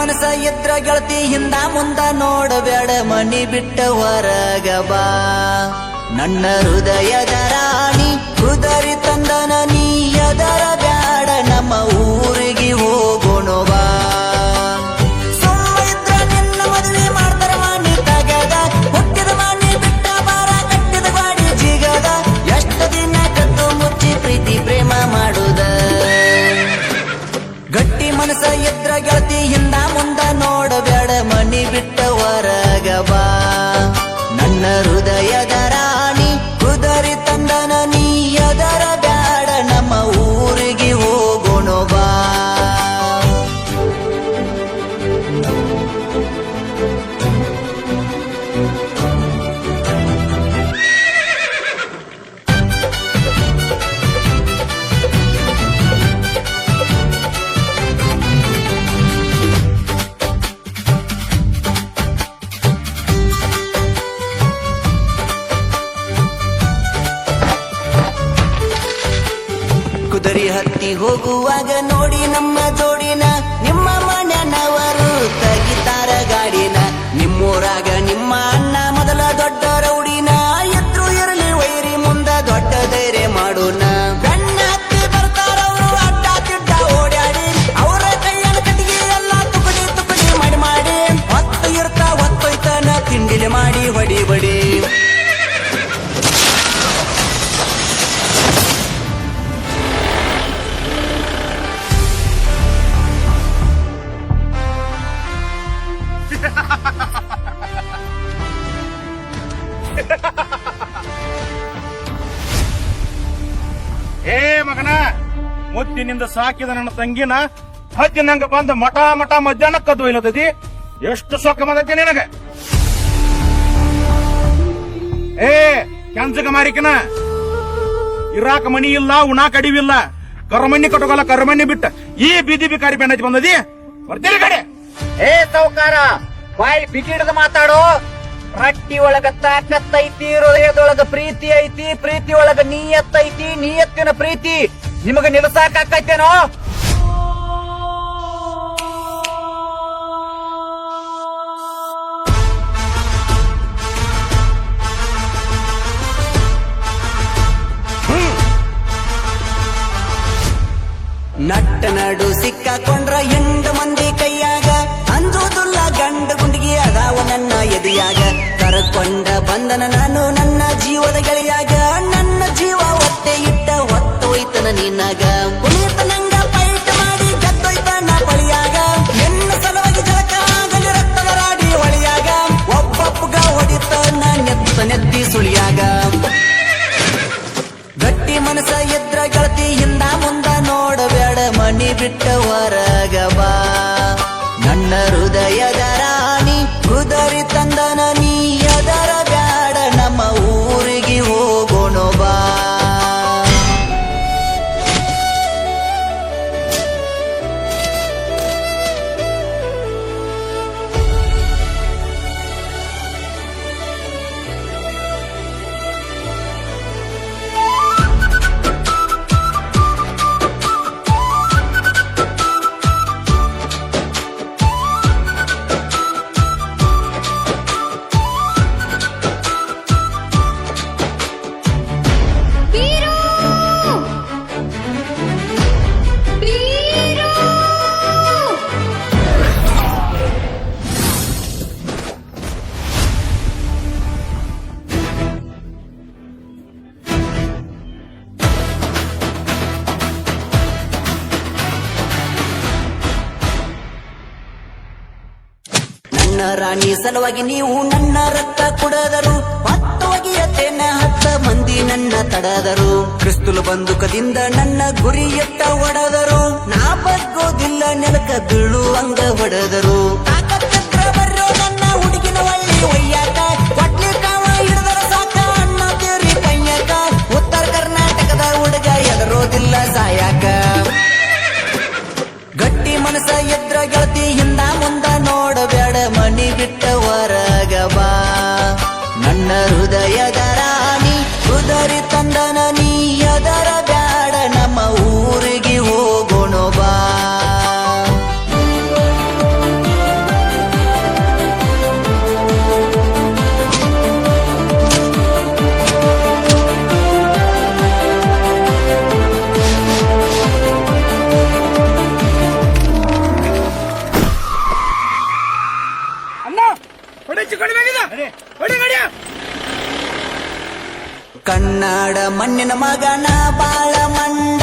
ಮನಸ ಇದ್ರ ಗೆಳತಿ ಹಿಂದ ಮುಂದ ನೋಡಬೇಡ ಮನಿ ಬಿಟ್ಟ ಹೊರಗ ಬಾ ನನ್ನ ಹೃದಯದ ರಾಣಿ ಕುದರಿ ತಂದನ ನೀ ಅದರ ಬ್ಯಾಡ ನಮ್ಮ ಊರಿಗೆ ಹೋಗೋಣ ಬಾ ಸುಮ್ಮ ಇದ್ರ ನಿನ್ನ ಮದುವೆ ಮಾಡ್ತಾರ ಮಾನಿ ತಗದ ಹುಟ್ಟಿದ ಮಾನಿ ಬಿಟ್ಟ ಬಾರ ಕಟ್ಟಿದ ಗಾಡಿ ಜಿಗದ ಎಷ್ಟು ದಿನ ಕದ್ದು ಮುಚ್ಚಿ ಪ್ರೀತಿ ಪ್ರೇಮ ಮಾಡುದ ಗಟ್ಟಿ ಮನಸ ಇದ್ರ ಗೆಳತಿ ಹಿಂದ ಮುಂದ ನೋಡಬೇಡ ಮನಿ ಬಿಟ್ಟ ಹೊರಗ ಬಾ ನನ್ನ ಹೃದಯದ ರಾಣಿ ಕುದರಿ ತಂದನ ನೀ ಅದರ ಬ್ಯಾಡ ನಮ್ಮ ಊರಿಗೆ ಹೋಗೋಣ ಬಾ ಕುದುರೆ ಹತ್ತಿ ಹೋಗುವಾಗ ನೋಡಿ ನಮ್ಮ ಜೋಡಿನ ನಿಮ್ಮ ಮನೆಯವರು ತೆಗಿತಾರ ಗಾಡಿನ ನಿಮ್ಮೂರಾಗ ನಿಮ್ಮ ಅಣ್ಣ ಮೊದಲ ದೊಡ್ಡ ರೌಡಿನ ಎದ್ರು ಇರಲಿ ವೈರಿ ಮುಂದ ದೊಡ್ಡ ಧೈರ್ಯ ಮಾಡೋಣ ಬೆನ್ನ ಹತ್ತಿ ಬರ್ತಾರವರು ಅಡ್ಡ ತಿಡ್ಡ ಓಡಾಡಿ ಅವರ ಕೈಯನ್ನ ಕಟ್ಟಿಗೆ ಎಲ್ಲ ತುಕಡಿ ತುಕಡಿ ಮಾಡಿ ಹೊತ್ತು ಇರ್ತಾ ಹೊತ್ತೊಯ್ತಾನ ತಿಂಡಿಲಿ ಮಾಡಿ ಹೊಡಿ ಬಡಿ ಏ ಮಗನ ಮುದ್ದಿನಿಂದ ಸಾಕಿದ ನನ್ನ ತಂಗಿನ ಹದ್ದಿನಂಗ ಬಂದ ಮಠ ಮಠ ಮಧ್ಯಾಹ್ನ ಕದ್ದು ಒಯ್ಲತದಿ ಎಷ್ಟು ಸೊಕ್ಕ ಬಂದೈತಿ ನಿನಗ ಏ ಕೆಂಚಗ ಮಾರಿಕನ ಇರಾಕ ಮನಿ ಇಲ್ಲ ಉಣಾಕ ಅಡಿವಿಲ್ಲ ಕರಮಣ್ಣಿ ಕಟ್ಟೋಗಲ್ಲ ಕರಮಣ್ಣಿ ಬಿಟ್ಟ ಈ ಬೀದಿ ಬಿಕಾರಿ ಬೆನ್ನತಿ ಬಂದದಿ ಬರ್ತೀರಿ ಕಡೆ ಏ ಸೌಕಾರ ಬಾಯಿ ಬಿಗಿಡದ ಮಾತಾಡೋ ರಟ್ಟಿ ಒಳಗ ತಾಕತ್ತೈತಿ ಹೃದಯದೊಳಗ ಪ್ರೀತಿ ಐತಿ ಪ್ರೀತಿ ಒಳಗ ನೀಯತ್ತೈತಿ ನೀಯತ್ತಿನ ಪ್ರೀತಿ ನಿಮಗ ನಿಲ್ಸಾಕೈತೇನೋ ನಟ್ಟ ನಡು ಸಿಕ್ಕಾಕೊಂಡ್ರ ಎಂಟು ಮಂದಿ ಕೈಯಾಗ ಅಂಜೋದುಲ್ಲ ಗಂಡ ಗುಂಡಿಗೆ ಅದಾವ ನನ್ನ ಎದೆಯಾಗ ಕರ್ಕೊಂಡ ಬಂದನ ನಾನು ನನ್ನ ಜೀವದ ಗೆಳೆಯಾಗ ನನ್ನ ಜೀವ ಒತ್ತೆ ಇಟ್ಟ ಹೊತ್ತೋಯ್ತನ ನಿನ್ನಾಗ ಪುನೀತ ನಂಗ ಫೈಟ್ ಮಾಡಿ ಗೆದ್ದೋಯ್ತನ ಬಳಿಯಾಗ ಎನ್ನ ಸಲುವಾಗಿ ಜಳಕ ಆಗಲಿ ರಕ್ತದ ರಾಡಿ ಒಳಿಯಾಗ ಒಬ್ಬೊಬ್ಬಗ ಹೊಡಿತನ ನೆತ್ತಿ ಸುಳಿಯಾಗ ಗಟ್ಟಿ ಮನಸ ಇದ್ರ ಗೆಳತಿ ಹಿಂದ ಮುಂದ ನೋಡಬೇಡ ಮನಿ ಬಿಟ್ಟ ಹೊರಗ ಬಾ ನನ್ನ ಹೃದಯದ ರಾಣಿ ಕುದರಿ ತಂದನ ನೀ ಅದರ ಬ್ಯಾಡ ನಮ್ಮ ಊರಿಗೆ ಹೋಗೋಣ ಬಾ ನನ್ನ ರಾಣಿ ಸಲುವಾಗಿ ನೀವು ನನ್ನ ರಕ್ತ ಕುಡದರು ಹತ್ತುವಗಿಯತ್ತೇನ 10 ಮಂದಿ ನನ್ನ ತಡದರು ಕ್ರಿಸ್ತುಲು ಬಂದುಕದಿಂದ ನನ್ನ ಗುರಿ ಎತ್ತ ಹೊಡೆದರು ನಾ ಬಗ್ಗೋದಿಲ್ಲ ನೆಲಕ ಬೀಳುವಂಗ ಹೊಡೆದರು ತಾಕತ್ತಿದ್ರ ಬರ್ರೋ ನನ್ನ ಹುಡುಗಿನ ಒಳ್ಳಿ ಒಯ್ಯಾಕ ಕೊಟ್ಲಿ ಕಾವ ಹಿಡಿದರ ಸಾಕ ಅಣ್ಣ ತೇರಿ ಕೈಯಾಕ ಉತ್ತರ ಕರ್ನಾಟಕದ ಹುಡುಗ ಎದರೋದಿಲ್ಲ ಸಾಯಾಕ ಗಟ್ಟಿ ಮನಸ ಇದ್ರ ಗೆಳತಿ ಹಿಂದ ಮುಂದ ನೋಡಬೇಡ ಮನಿ ಬಿಟ್ಟ ಹೊರಗ ಬಾ ನನ್ನ ಹೃದಯದ ರಾಣಿ ಕುದರಿ ತಂದನ ನೀ ಅದರ ಬ್ಯಾಡ ನಮ್ಮ ಊರಿಗೆ ಹೋಗೋಣ ಬಾ ಅಣ್ಣ ಹೊಡೆ ಚಿಕ್ಕಡಿ ಬೇಕಿದ ಹೊಡೆ ಗಡಿಯ ಕನ್ನಡ ಮಣ್ಣಿನ ಮಗನ ಬಾಳ ಮಣ್ಣ